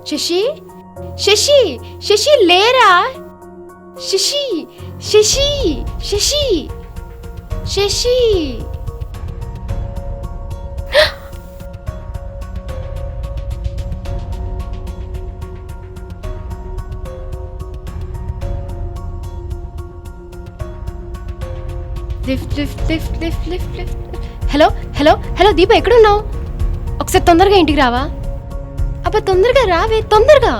శశి శశి శశి లేరా Sashi Sashi Sashi Sashi lift lift lift lift lift lift hello hello hello Deepa ఎక్కడున్నావు? ఒకసారి తొందరగా ఇంటికి రావా? అబ్బా తొందరగా రావే, తొందరగా.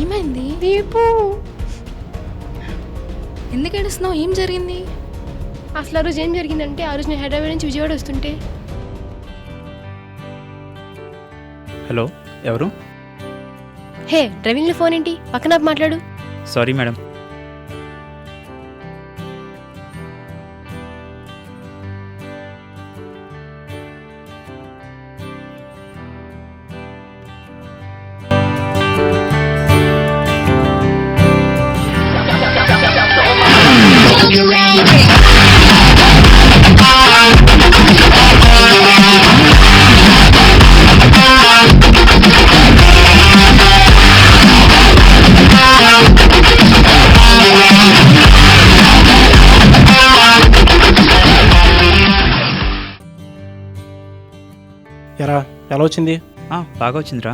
ఏమైంది దీపు ఎందుకు ఏడుస్తున్నావు? ఏం జరిగింది? అసలు ఆ రోజు ఏం జరిగిందంటే, ఆ రోజు నేను హైదరాబాద్ నుంచి విజయవాడ వస్తుంటే. హలో, ఎవరు? హే, డ్రైవింగ్లో ఫోన్ ఏంటి? పక్కన ఆపి మాట్లాడు. Sorry madam. ఎలా వచ్చింది? బాగా వచ్చిందిరా.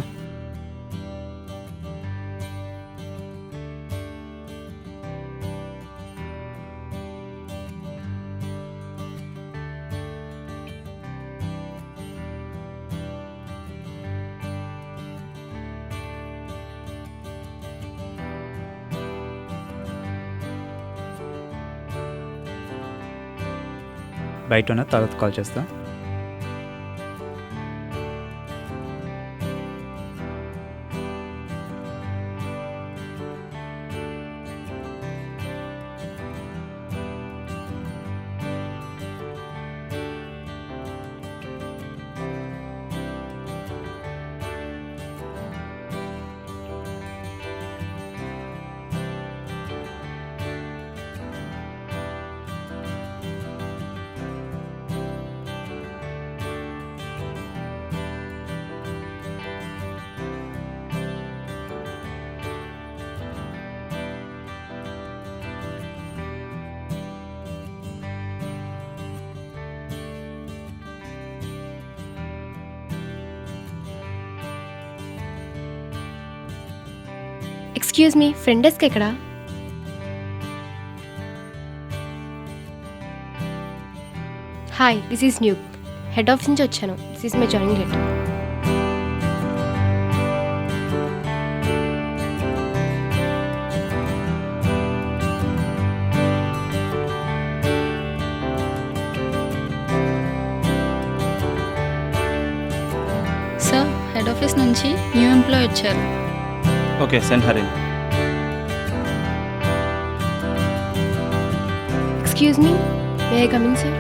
బయట ఉన్న తర్వాత కాల్ చేస్తా. ఎక్స్క్యూజ్ మీ, ఫ్రెండ్ డెస్క్ ఎక్కడా? Hi, this is new. Head office నుంచి వచ్చాను. This is my joining letter. Sir, head office నుంచి న్యూ ఎంప్లాయ్ వచ్చారు. Okay, send her in. Excuse me, may I come in sir?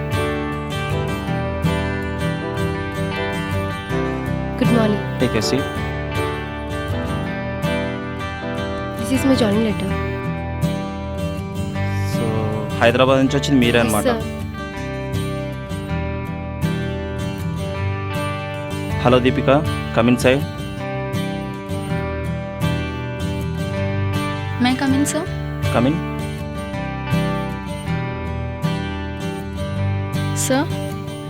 Good morning. Take a seat. This is my joining letter. So Hyderabad నుంచి వచ్చింది మీరే అనమాట. Hello Deepika, come in side. May come in sir? Come in. Sir,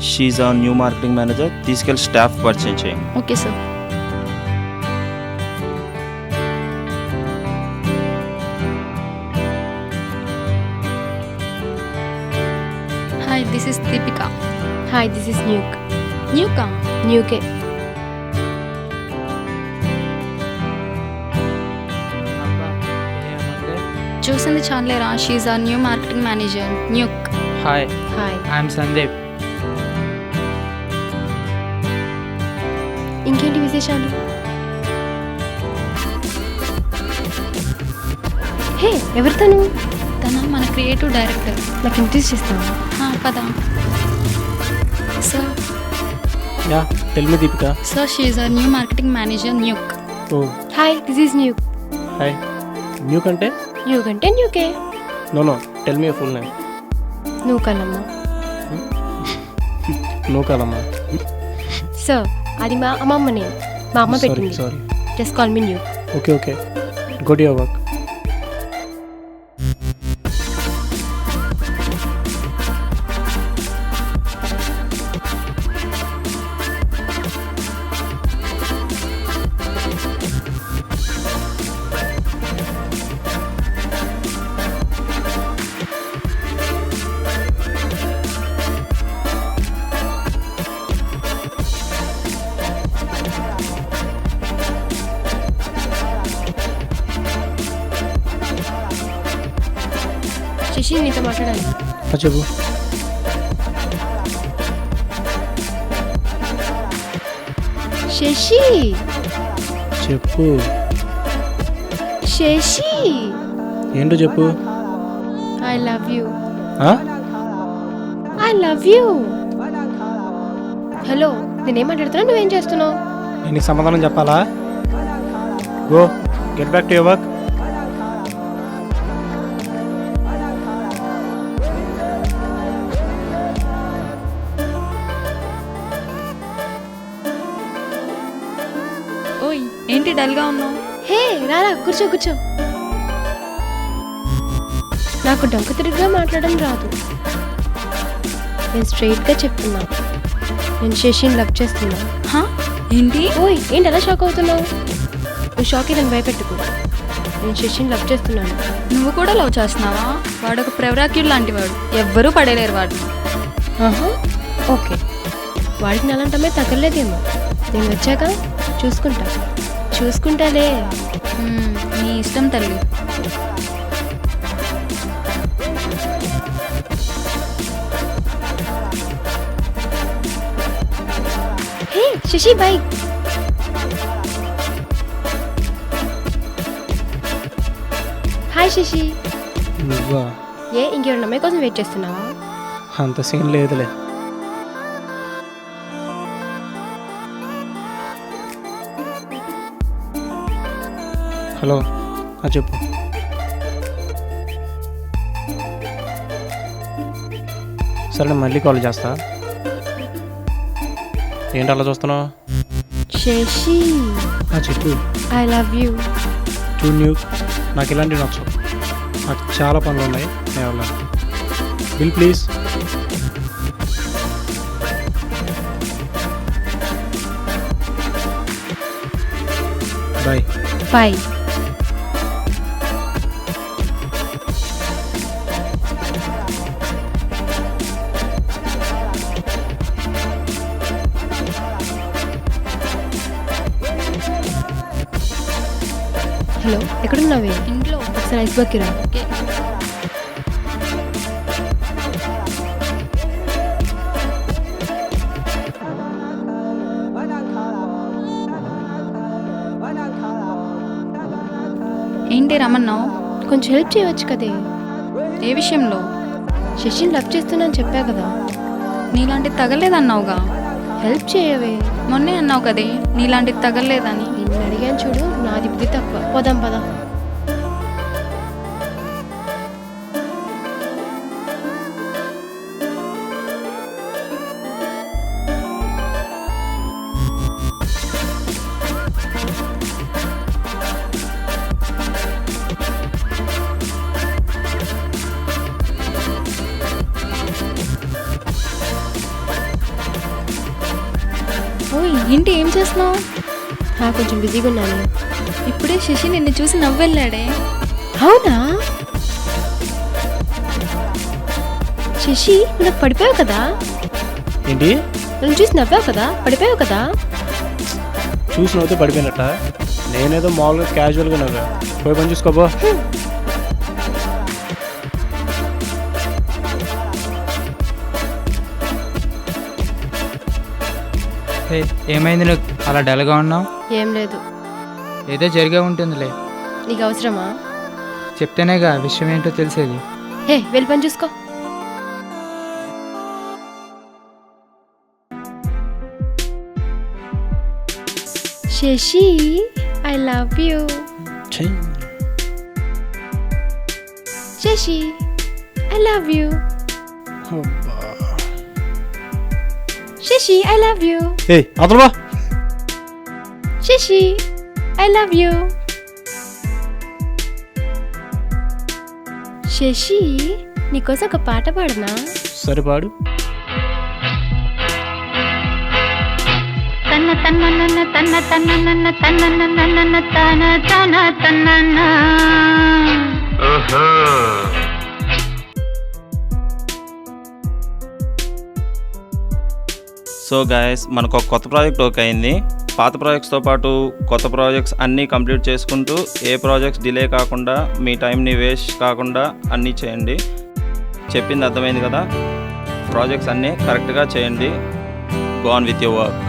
she's a new marketing manager. తీసుకెళ్ళి staff పరిచయం చేయండి. Okay sir. Hi, this is Deepika. Hi, this is Nyuk. న్యూకా? న్యూకే. చూసింది చాలేరా, she's a new marketing manager Nyuk. Hi, hi. I'm Sandeep. ఇంకేంటి విశేషాలు? హే, ఎవరితను? తన మన క్రియేటివ్ డైరెక్టర్. నాకు ఇంట్రెస్ట్ చేస్తావా? పద. Sir, ya, tell me Deepika. Sir, she's a new marketing manager Nyuk. Oh hi, this is Nyuk. Hi. New కంటే? న్యూక్ అంటే న్యూకే. No, tell me full name. నువ్వు కలమ్మా. నువ్వు కాదమ్మా. సార్ అది మా అమ్మమ్మ నేమ్, మా అమ్మ పెట్టింది. Sorry. Just call me new. Okay okay, good your work. Sashi నీతో మాట్లాడాలి. చెప్పు. శశి చెప్పు. శశి ఏంటో చెప్పు. I love you. ఆ? I love you. హలో, నేనేం మాట్లాడుతున్నా, నువ్వేం చేస్తున్నావు? నేను నీకు సమాధానం చెప్పాలా? Go get back to your work. ఓయ్ ఏంటి డల్గా ఉన్నావు? హే రారా, కూర్చో కూర్చో. నాకు డొంక తిరిగ్గా మాట్లాడడం రాదు. నేను స్ట్రైట్గా చెప్తున్నా, నేను శశిని లవ్ చేస్తున్నా. హా? ఏంటి? ఓయ్ ఏంటి అలా షాక్ అవుతున్నావు? నువ్వు షాక్ నన్ను భయపెట్టుకో. నేను శశిని లవ్ చేస్తున్నాను. నువ్వు కూడా లవ్ చేస్తున్నావా? వాడు ఒక ప్రవరాక్యుడు లాంటి వాడు, ఎవ్వరూ పడేలేరు వాడు. ఆహా ఓకే, వాడికి నాలంటమే తగలేదేమో. నేను వచ్చాక చూసుకుంటాలే. నీ ఇష్టం తల్లి. హే శశి బాయ్. హాయ్ శశి. నువ్వా? ఏ ఇంకెవరి అమ్మాయి కోసం వెయిట్ చేస్తున్నావా? అంత సీన్ లేదులే. హలో, చెప్పు. సరే నేను మళ్ళీ కాల్ చేస్తా. ఏంటి అలా చూస్తున్నావు? శశి చెప్పు. I love you. న్యూ నాకు ఇలాంటివి నచ్చవు. నాకు చాలా పనులు ఉన్నాయి, నేను వెళ్ళాను. Bill please. Bye. Bye. Hello, ఎక్కడున్నావే? ఇంట్లో. ఒకసారి ఐస్ బాక్కి రా. ఓకే. ఏంటి రమన్నావు? కొంచెం హెల్ప్ చేయవచ్చు కదే. ఏ విషయంలో? శశిని లవ్ చేస్తున్నాను చెప్పా కదా. నీలాంటిది తగలేదన్నావుగా. హెల్ప్ చేయవే. మొన్నే అన్నావు కదే నీలాంటిది తగలేదని. నిన్ను అడిగాను చూడు, నాది బుద్ధి తక్కువ. పోదాం పదా. ఓయ్ ఏంటి ఏం చేస్తున్నావు? కొంచెం బిజీగా ఉన్నాను. ఇప్పుడే శశి నిన్ను చూసి నవ్వెళ్ళాడే. అవునా? శశి నువ్వు పడిపోయావు కదా. ఏంటి? నన్ను చూసి నవ్వావు కదా, పడిపోయావు కదా. చూసి నవ్వుతే పడిపోయినట్ట? నేనేదో మామూలుగా క్యాజువల్గా నవ్వా. పోయి పని చూసుకోబో. ఏమైంది నువ్వు అలా డల్గా ఉన్నావు? ఏం లేదు. ఏదో జరిగే ఉంటుందిలే. నీకు అవసరమా? చెప్తేనేగా విషయం ఏంటో తెలిసేది. హే వెళ్ళి పని చూసుకో. Sashi I love you. Sashi I love you. Sashi I love you. ఏ అతను Sashi I love you. Sashi నీకోసం ఒక పాట పాడనా? సరిపాడు. తన్న తన్న నన్న తన్న తన్న నన్న తన్న నన్న నన్న తన తన తన్న. సో గాయస్ మనకు ఒక కొత్త ప్రాజెక్ట్ ఓకే అయింది. పాత ప్రాజెక్ట్స్తో పాటు కొత్త ప్రాజెక్ట్స్ అన్నీ కంప్లీట్ చేసుకుంటూ ఏ ప్రాజెక్ట్స్ డిలే కాకుండా మీ టైంని వేస్ట్ కాకుండా అన్నీ చేయండి. చెప్పింది అర్థమైంది కదా. ప్రాజెక్ట్స్ అన్నీ కరెక్ట్గా చేయండి. Go on with your work.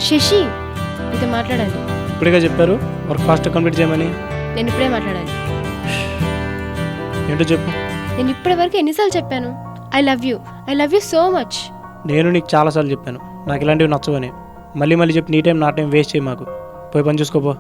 Sashi నీతో మాట్లాడాలి. ఇప్పుడుగా చెప్పారు వర్క్ ఫాస్ట్ కంప్లీట్ చేయమని. నేను ఇప్పుడే మాట్లాడాలి. ఏంటో చెప్పు. నేను ఇప్పటి వరకు ఎన్నిసార్లు చెప్పాను I love you so much. నేను నీకు చాలాసార్లు చెప్పాను నాకు ఇలాంటివి నచ్చవని. మళ్ళీ మళ్ళీ చెప్పి నీ టైం నా టైం వేస్ట్ చేయి. మాకు పోయి పని చూసుకోపో.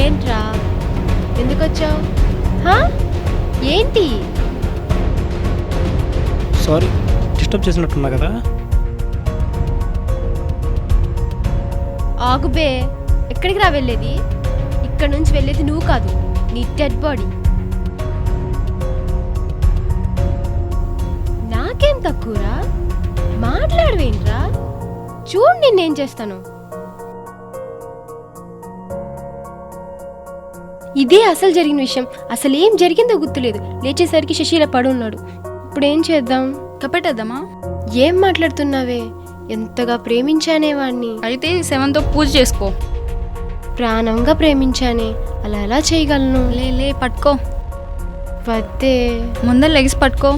ఏంట్రా ఎందుకు వచ్చావు? ఏంటి? సారీ డిస్టర్బ్ చేసినట్టున్నా కదా. ఆగుబే, ఎక్కడికి రా వెళ్ళేది? ఇక్కడ నుంచి వెళ్ళేది నువ్వు కాదు, నీ డెడ్ బాడీ. నాకేం తక్కువరా? మాట్లాడవేంట్రా? చూడు నిన్నేం చేస్తాను. ఇదే అసలు జరిగిన విషయం. అసలు ఏం జరిగిందో గుర్తులేదు. లేచేసరికి శశిలా పడి ఉన్నాడు. ఇప్పుడు ఏం చేద్దాం? కపెట్టేద్దామా? ఏం మాట్లాడుతున్నావే? ఎంతగా ప్రేమించానే వాణ్ణి. అయితే 7తో పూజ చేసుకో. ప్రాణంగా ప్రేమించానే, అలా ఎలా చేయగలను? లే పట్టుకో. వద్దే. ముందర లెగ్స్ పట్టుకో.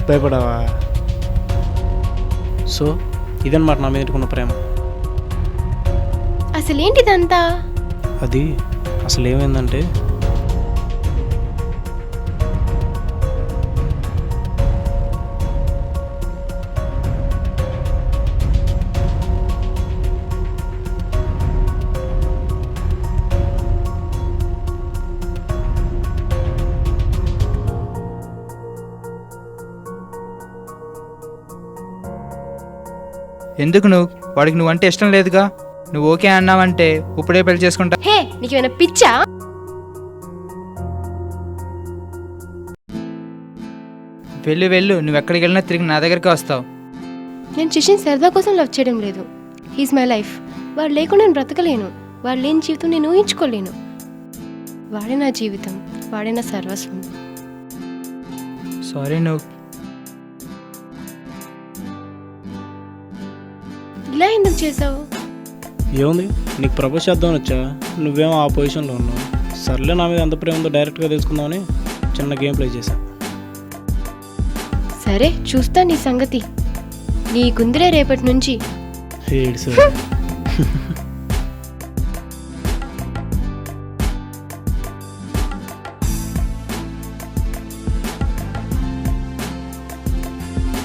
భయపడావా? సో ఇదన్నమాట నా మీదకున్న ప్రేమ. అసలేంటిదంతా? అది అసలు ఏమైందంటే ఎందుకు వాడికి నువ్వంటే ఇష్టం లేదుగా. నువ్వు ఓకే అన్నావంటే ఇప్పుడే పెళ్లి చేసుకుంటా. హే, నీకేమైనా పిచ్చా? వెళ్ళు, నువ్వు ఎక్కడికి వెళ్ళినా తిరిగి నా దగ్గరికి వస్తావు. నేను శశిని సరదా కోసం లవ్ చేయడం లేదు. He's my life. వాడు లేకుండా నేను బ్రతకలేను. వాడు లేని జీవితం నేను ఊహించుకోలేను. వాడే నా జీవితం, వాడే నా సర్వస్వం. సారీ నువ్వు. ఇలా ఎందుకు చేసావు? ఏముంది, నీకు ప్రపోజ్ చేద్దామని వచ్చా, నువ్వేమో ఆ పొజిషన్లో ఉన్నావు. సర్లే, నా మీద ఎంత ప్రేమ ఉందో డైరెక్ట్గా తెలుసుకుందామని చిన్న గేమ్ ప్లే చేశా. సరే చూస్తా నీ సంగతి. నీకుందిరే రేపటి నుంచి. ఏడ్స్